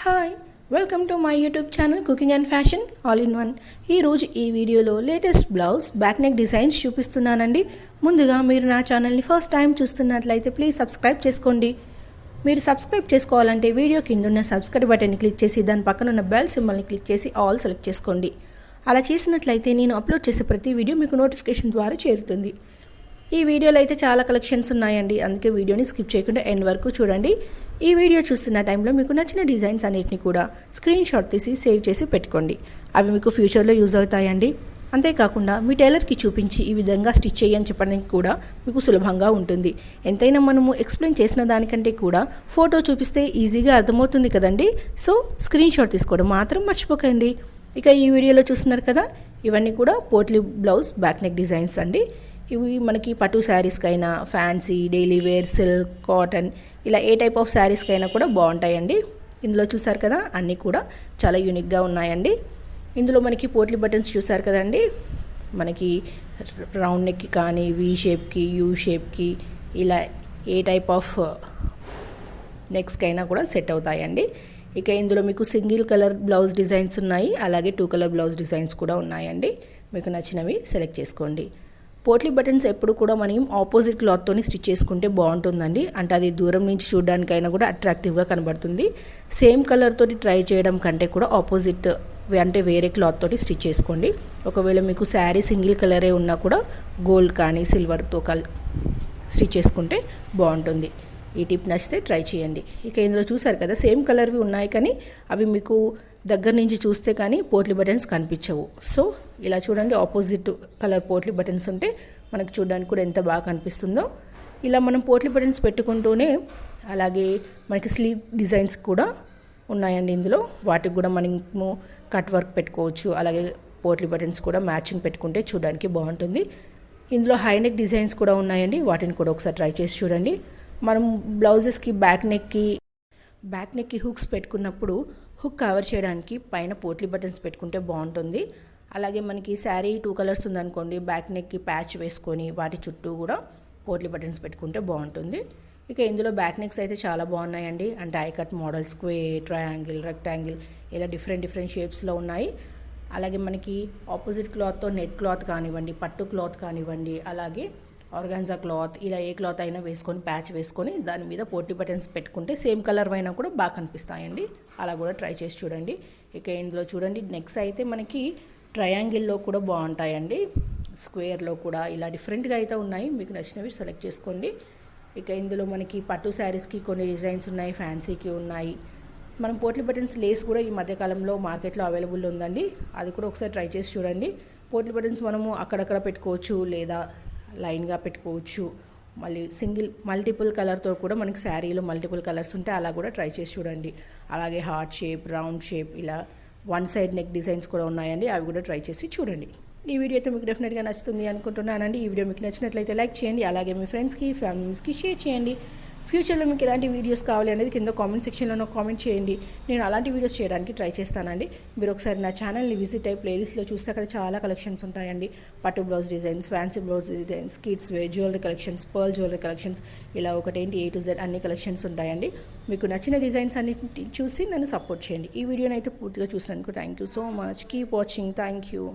Hi welcome to my YouTube channel cooking and fashion all in one. ఈరోజు ఈ వీడియోలో latest blouse back neck designs చూపిస్తున్నానండి. ముందుగా మీరు నా ఛానల్ని ఫస్ట్ టైం చూస్తున్నట్లయితే ప్లీజ్ సబ్స్క్రైబ్ చేసుకోండి. మీరు సబ్స్క్రైబ్ చేసుకోవాలంటే వీడియో కింద ఉన్న సబ్స్క్రైబ్ బటన్ని క్లిక్ చేసి దాని పక్కన ఉన్న బెల్ సింబల్ని క్లిక్ చేసి ఆల్ సెలెక్ట్ చేసుకోండి. అలా చేసినట్లయితే నేను అప్లోడ్ చేసే ప్రతి వీడియో మీకు నోటిఫికేషన్ ద్వారా చేరుతుంది. ఈ వీడియోలో అయితే చాలా కలెక్షన్స్ ఉన్నాయండి, అందుకే వీడియోని స్కిప్ చేయకుండా ఎండ్ వరకు చూడండి. ఈ వీడియో చూస్తున్న టైంలో మీకు నచ్చిన డిజైన్స్ అన్నిటిని కూడా స్క్రీన్ షాట్ తీసి సేవ్ చేసి పెట్టుకోండి. అవి మీకు ఫ్యూచర్లో యూజ్ అవుతాయండి. అంతేకాకుండా మీ టైలర్కి చూపించి ఈ విధంగా స్టిచ్ చేయని చెప్పడానికి కూడా మీకు సులభంగా ఉంటుంది. ఎంతైనా మనము ఎక్స్ప్లెయిన్ చేసిన దానికంటే కూడా ఫోటో చూపిస్తే ఈజీగా అర్థమవుతుంది కదండి. సో స్క్రీన్ షాట్ తీసుకోవడం మాత్రం మర్చిపోకండి. ఇక ఈ వీడియోలో చూస్తున్నారు కదా, ఇవన్నీ కూడా potli blouse back neck designs అండి. ఇవి మనకి పట్టు శారీస్కైనా, fancy, daily wear, silk, cotton ఇలా ఏ టైప్ ఆఫ్ శారీస్కైనా కూడా బాగుంటాయండి. ఇందులో చూసారు కదా, అన్నీ కూడా చాలా యూనిక్గా ఉన్నాయండి. ఇందులో మనకి పోట్లీ బటన్స్ చూసారు కదండి, మనకి రౌండ్ నెక్కి కానీ, వీ షేప్కి, యూ షేప్కి ఇలా ఏ టైప్ ఆఫ్ నెక్స్కైనా కూడా సెట్ అవుతాయండి. ఇక ఇందులో మీకు సింగిల్ కలర్ బ్లౌజ్ డిజైన్స్ ఉన్నాయి, అలాగే 2 కలర్ బ్లౌజ్ డిజైన్స్ కూడా ఉన్నాయండి. మీకు నచ్చినవి సెలెక్ట్ చేసుకోండి. పోట్లీ బటన్స్ ఎప్పుడు కూడా మనం ఆపోజిట్ క్లాత్తోని స్టిచ్ చేసుకుంటే బాగుంటుందండి. అంటే అది దూరం నుంచి చూడడానికైనా కూడా అట్రాక్టివ్గా కనబడుతుంది. సేమ్ కలర్ తోటి ట్రై చేయడం కంటే కూడా ఆపోజిట్ అంటే వేరే క్లాత్ తోటి స్టిచ్ చేసుకోండి. ఒకవేళ మీకు శారీ సింగిల్ కలరే ఉన్నా కూడా గోల్డ్ కానీ సిల్వర్తో స్టిచ్ చేసుకుంటే బాగుంటుంది. ఈ టిప్ నచ్చితే ట్రై చేయండి. ఇక ఇందులో చూసారు కదా, సేమ్ కలర్వి ఉన్నాయి కానీ అవి మీకు దగ్గర నుంచి చూస్తే కానీ పోట్లీ బటన్స్ కనిపించవు. సో ఇలా చూడండి, ఆపోజిట్ కలర్ పోట్లీ బటన్స్ ఉంటే మనకు చూడడానికి కూడా ఎంత బాగా కనిపిస్తుందో. ఇలా మనం పోట్లీ బటన్స్ పెట్టుకుంటూనే అలాగే మనకి స్లీవ్ డిజైన్స్ కూడా ఉన్నాయండి. ఇందులో వాటికి కూడా మనము కట్ వర్క్ పెట్టుకోవచ్చు. అలాగే పోట్లీ బటన్స్ కూడా మ్యాచింగ్ పెట్టుకుంటే చూడడానికి బాగుంటుంది. ఇందులో హై నెక్ డిజైన్స్ కూడా ఉన్నాయండి, వాటిని కూడా ఒకసారి ట్రై చేసి చూడండి. మనం బ్లౌజెస్కి బ్యాక్ నెక్కి హుక్స్ పెట్టుకున్నప్పుడు హుక్ కవర్ చేయడానికి పైన పోట్లీ బటన్స్ పెట్టుకుంటే బాగుంటుంది. అలాగే మనకి శారీ 2 కలర్స్ ఉందనుకోండి, బ్యాక్ నెక్కి ప్యాచ్ వేసుకొని వాటి చుట్టూ కూడా పోట్లీ బటన్స్ పెట్టుకుంటే బాగుంటుంది. ఇక ఇందులో బ్యాక్ నెక్స్ అయితే చాలా బాగున్నాయండి. అంటే I cut model, square, triangle, rectangle ఇలా డిఫరెంట్ షేప్స్లో ఉన్నాయి. అలాగే మనకి ఆపోజిట్ క్లాత్తో నెట్ క్లాత్ కానివ్వండి, పట్టు క్లాత్ కానివ్వండి, అలాగే ఆర్గాన్జా క్లాత్ ఇలా ఏ క్లాత్ అయినా వేసుకొని ప్యాచ్ వేసుకొని దాని మీద పోట్లీ బటన్స్ పెట్టుకుంటే సేమ్ కలర్ అయినా కూడా బాగా కనిపిస్తాయండి. అలా కూడా ట్రై చేసి చూడండి. ఇక ఇందులో చూడండి, నెక్స్ట్ అయితే మనకి ట్రయాంగిల్లో కూడా బాగుంటాయండి, స్క్వేర్లో కూడా ఇలా డిఫరెంట్గా అయితే ఉన్నాయి. మీకు నచ్చినవి సెలెక్ట్ చేసుకోండి. ఇక ఇందులో మనకి పట్టు శారీస్కి కొన్ని డిజైన్స్ ఉన్నాయి, ఫ్యాన్సీకి ఉన్నాయి. మనం పోట్లీ బటన్స్ లేస్ కూడా ఈ మధ్యకాలంలో మార్కెట్లో అవైలబుల్ ఉందండి, అది కూడా ఒకసారి ట్రై చేసి చూడండి. పోట్లీ బటన్స్ మనము అక్కడక్కడ పెట్టుకోవచ్చు, లేదా లైన్గా పెట్టుకోవచ్చు. మళ్ళీ మల్టిపుల్ కలర్తో కూడా మనకి శారీలో మల్టిపుల్ కలర్స్ ఉంటే అలా కూడా ట్రై చేసి చూడండి. అలాగే హార్ట్ షేప్, రౌండ్ షేప్ ఇలా 1 సైడ్ నెక్ డిజైన్స్ కూడా ఉన్నాయండి, అవి కూడా ట్రై చేసి చూడండి. ఈ వీడియో అయితే మీకు డెఫినెట్గా నచ్చుతుంది అనుకుంటున్నానండి. ఈ వీడియో మీకు నచ్చినట్లయితే లైక్ చేయండి, అలాగే మీ ఫ్రెండ్స్కి, ఫ్యామిలీస్కి షేర్ చేయండి. ఫ్యూచర్లో మీకు ఎలాంటి వీడియోస్ కావాలి అనేది కింద కామెంట్ సెక్షన్లో కామెంట్ చేయండి. నేను అలాంటి వీడియోస్ చేయడానికి ట్రై చేస్తానండి. మీరు ఒకసారి నా ఛానల్ని విజిట్ అయ్యి ప్లేలిస్ట్లో చూస్తే అక్కడ చాలా కలెక్షన్స్ ఉంటాయండి. పట్టు blouse designs, fancy blouse designs, kids wear, jewellery collections, pearl jewellery collections ఇలా ఒకటేంటి A to Z అన్ని కలెక్షన్స్ ఉంటాయండి. మీకు నచ్చిన డిజైన్స్ అన్ని చూసి నన్ను సపోర్ట్ చేయండి. ఈ వీడియోని అయితే పూర్తిగా చూసినందుకు thank you so much. Keep watching. Thank you.